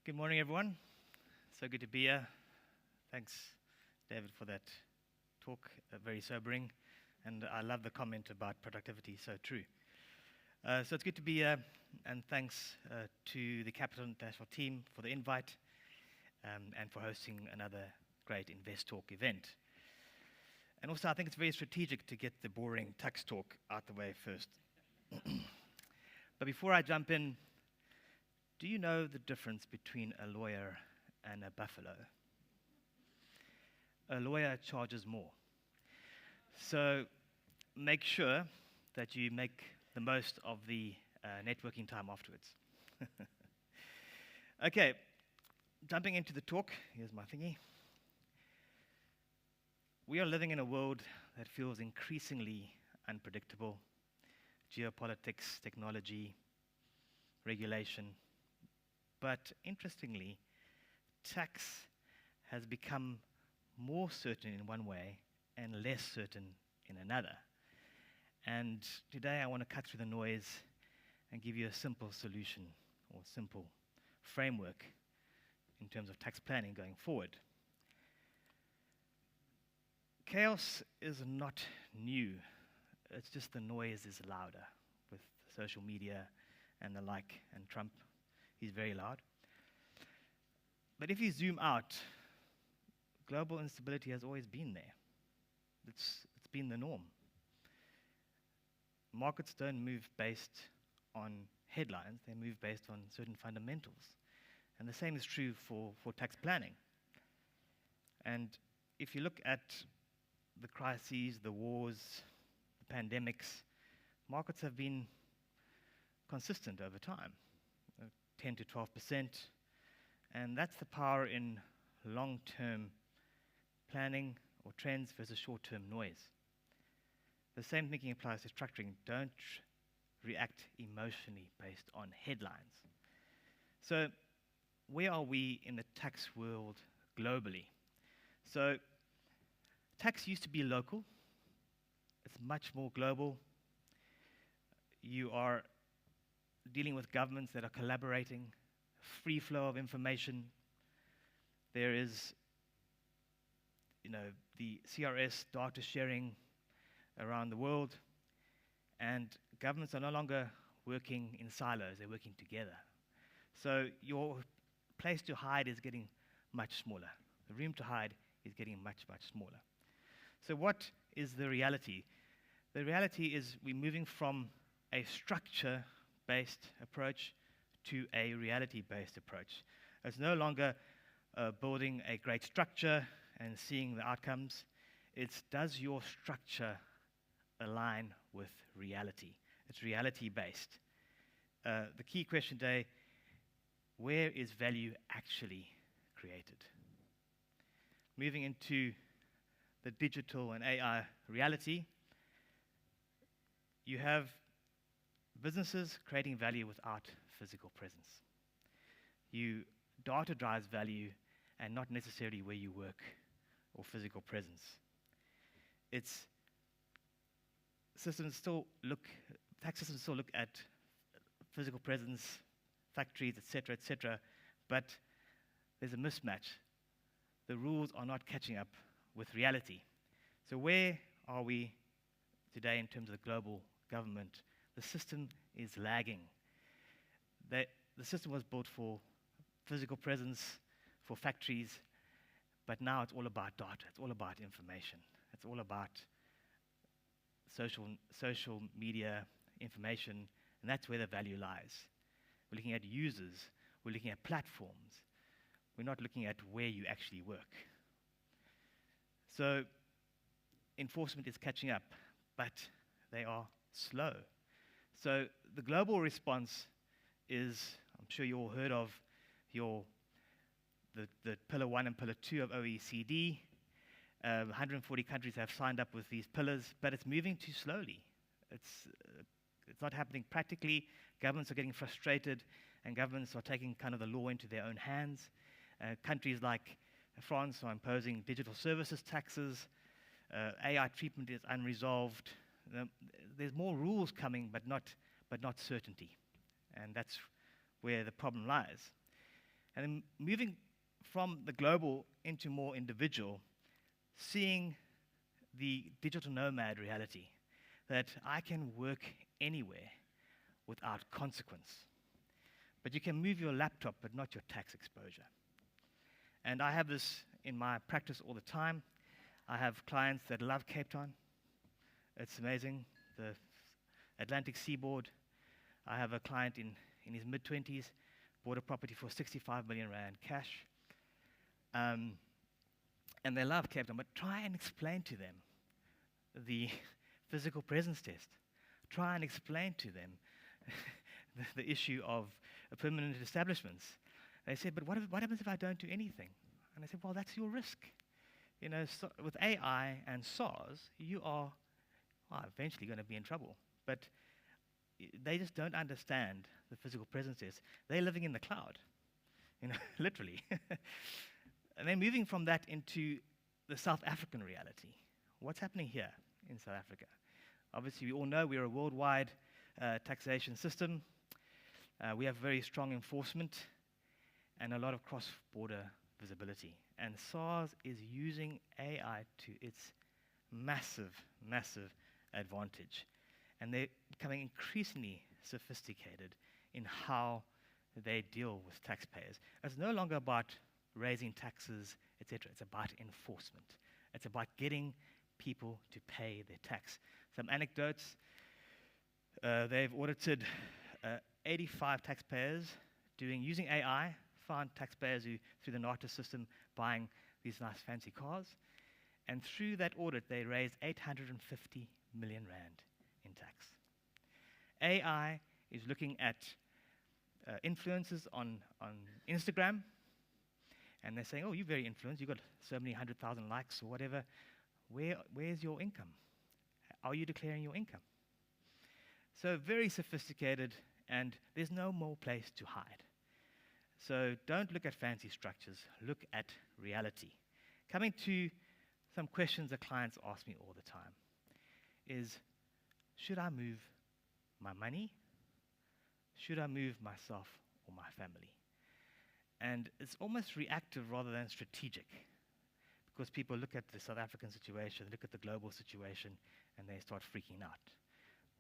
Good morning, everyone. So good to be here. Thanks, David, for that talk. Very sobering. And I love the comment about productivity, so true. So it's good to be here, and thanks to the Capital International team for the invite and for hosting another great Invest Talk event. And also, I think it's very strategic to get the boring tax talk out the way first. But before I jump in, do you know the difference between a lawyer and a buffalo? A lawyer charges more. So make sure that you make the most of the networking time afterwards. Okay, jumping into the talk, here's my thingy. We are living in a world that feels increasingly unpredictable. Geopolitics, technology, regulation. But interestingly, tax has become more certain in one way and less certain in another. And today I want to cut through the noise and give you a simple solution or simple framework in terms of tax planning going forward. Chaos is not new. It's just the noise is louder with social media and the like, and Trump. He's very loud. But if you zoom out, global instability has always been there. It's been the norm. Markets don't move based on headlines, they move based on certain fundamentals. And the same is true for tax planning. And if you look at the crises, the wars, the pandemics, markets have been consistent over time. 10 to 12%, and that's the power in long-term planning or trends versus short-term noise. The same thinking applies to structuring. Don't react emotionally based on headlines. So where are we in the tax world globally? So tax used to be local. It's much more global. You are dealing with governments that are collaborating, free flow of information. There is, the CRS data sharing around the world, and governments are no longer working in silos, they're working together. So your place to hide is getting much smaller. The room to hide is getting much, much smaller. So what is the reality? The reality is we're moving from a structure-based approach to a reality-based approach. It's no longer building a great structure and seeing the outcomes. It's does your structure align with reality? It's reality-based. The key question today, where is value actually created? Moving into the digital and AI reality, you have businesses creating value without physical presence. Data drives value and not necessarily where you work or physical presence. Tax systems still look at physical presence, factories, etc., but there's a mismatch. The rules are not catching up with reality. So where are we today in terms of the global government? The system is lagging. The system was built for physical presence, for factories, but now it's all about data. It's all about information. It's all about social media information, and that's where the value lies. We're looking at users. We're looking at platforms. We're not looking at where you actually work. So enforcement is catching up, but they are slow. So the global response is, I'm sure you all heard of the Pillar 1 and Pillar 2 of OECD. 140 countries have signed up with these pillars, but it's moving too slowly. It's not happening practically. Governments are getting frustrated, and governments are taking kind of the law into their own hands. Countries like France are imposing digital services taxes. AI treatment is unresolved. There's more rules coming, but not certainty. And that's where the problem lies. And then moving from the global into more individual, seeing the digital nomad reality, that I can work anywhere without consequence. But you can move your laptop, but not your tax exposure. And I have this in my practice all the time. I have clients that love Cape Town. It's amazing, the Atlantic seaboard. I have a client in his mid-20s, bought a property for 65 million rand cash. And they love Cape Town, but try and explain to them the physical presence test. Try and explain to them the issue of permanent establishments. They said, but what happens if I don't do anything? And I said, well, that's your risk. You know, so with AI and SARS, you are eventually going to be in trouble. But they just don't understand the physical presence test. They're living in the cloud, you know, literally. And then moving from that into the South African reality. What's happening here in South Africa? Obviously, we all know we're a worldwide taxation system. We have very strong enforcement and a lot of cross-border visibility. And SARS is using AI to its massive, massive advantage. And they're becoming increasingly sophisticated in how they deal with taxpayers. It's no longer about raising taxes, etc. It's about enforcement. It's about getting people to pay their tax. Some anecdotes. They've audited 85 taxpayers using AI, found taxpayers who, through the NATA system, buying these nice fancy cars. And through that audit, they raised 850 million rand in tax. AI is looking at influencers on Instagram, and they're saying, oh, you're very influenced, you've got so many 100,000 likes or whatever. Where's your income? Are you declaring your income? So very sophisticated, and there's no more place to hide. So don't look at fancy structures, look at reality. Coming to some questions that clients ask me all the time is, should I move my money? Should I move myself or my family? And it's almost reactive rather than strategic, because people look at the South African situation, look at the global situation, and they start freaking out.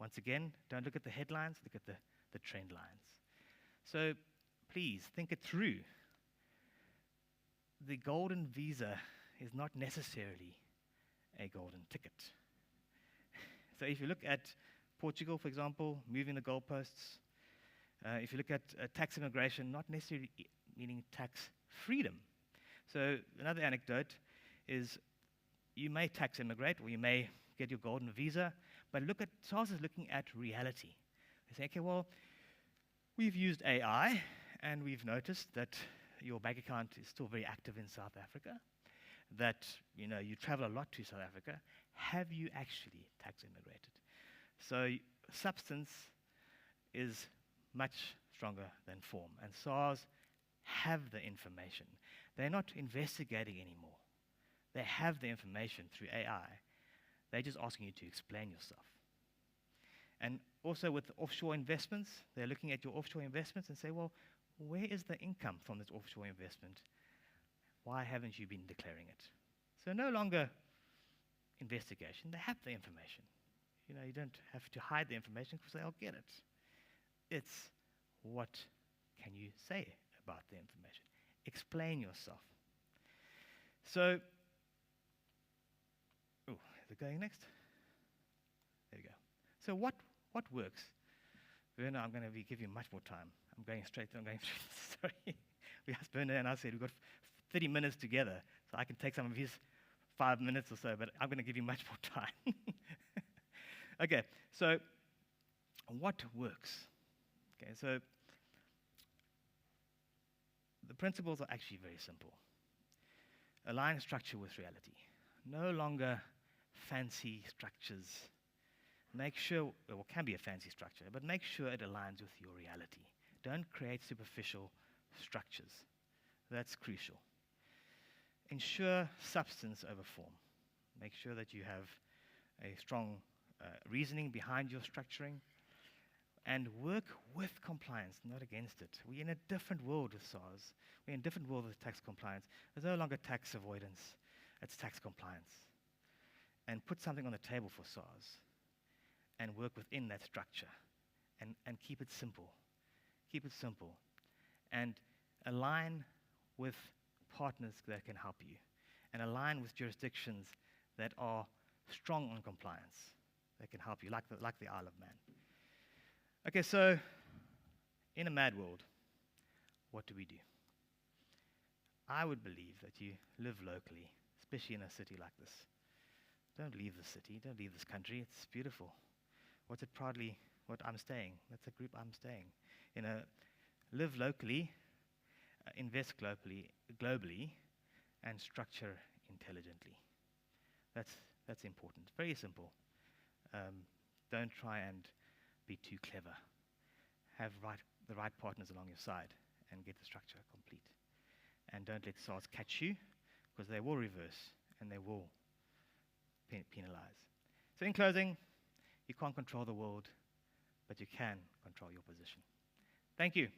Once again, don't look at the headlines, look at the trend lines. So please think it through. The golden visa is not necessarily a golden ticket. So if you look at Portugal, for example, moving the goalposts, if you look at tax immigration, not necessarily meaning tax freedom. So another anecdote is you may tax immigrate or you may get your golden visa, but SARS is looking at reality. They say, okay, well, we've used AI and we've noticed that your bank account is still very active in South Africa, that you travel a lot to South Africa. Have you actually tax immigrated? So substance is much stronger than form, and SARS have the information. They're not investigating anymore. They have the information through AI. They're just asking you to explain yourself. And also with offshore investments, they're looking at your offshore investments and say, well, where is the income from this offshore investment? Why haven't you been declaring it? So no longer investigation. They have the information. You don't have to hide the information because they'll get it. It's what can you say about the information? Explain yourself. So, is it going next? There we go. So what works? Werner, I'm going to give you much more time. I'm going straight. Sorry. We asked Werner and I said, we've got 30 minutes together, so I can take some of his 5 minutes or so, but I'm going to give you much more time. Okay, so what works? Okay, so the principles are actually very simple. Align structure with reality. No longer fancy structures. Make sure, well, it can be a fancy structure, but make sure it aligns with your reality. Don't create superficial structures. That's crucial. Ensure substance over form. Make sure that you have a strong reasoning behind your structuring. and work with compliance, not against it. We're in a different world with SARS. We're in a different world with tax compliance. There's no longer tax avoidance. It's tax compliance. And put something on the table for SARS and work within that structure and keep it simple. Keep it simple. And align with partners that can help you. And align with jurisdictions that are strong on compliance, that can help you, like the Isle of Man. Okay, so in a mad world, what do we do? I would believe that you live locally, especially in a city like this. Don't leave the city, don't leave this country, it's beautiful. What's it proudly, what I'm staying, that's a group I'm staying. Live locally, invest globally, and structure intelligently. That's important. Very simple. Don't try and be too clever. Have the right partners along your side and get the structure complete. And don't let SARS catch you, because they will reverse and they will penalize. So in closing, you can't control the world, but you can control your position. Thank you.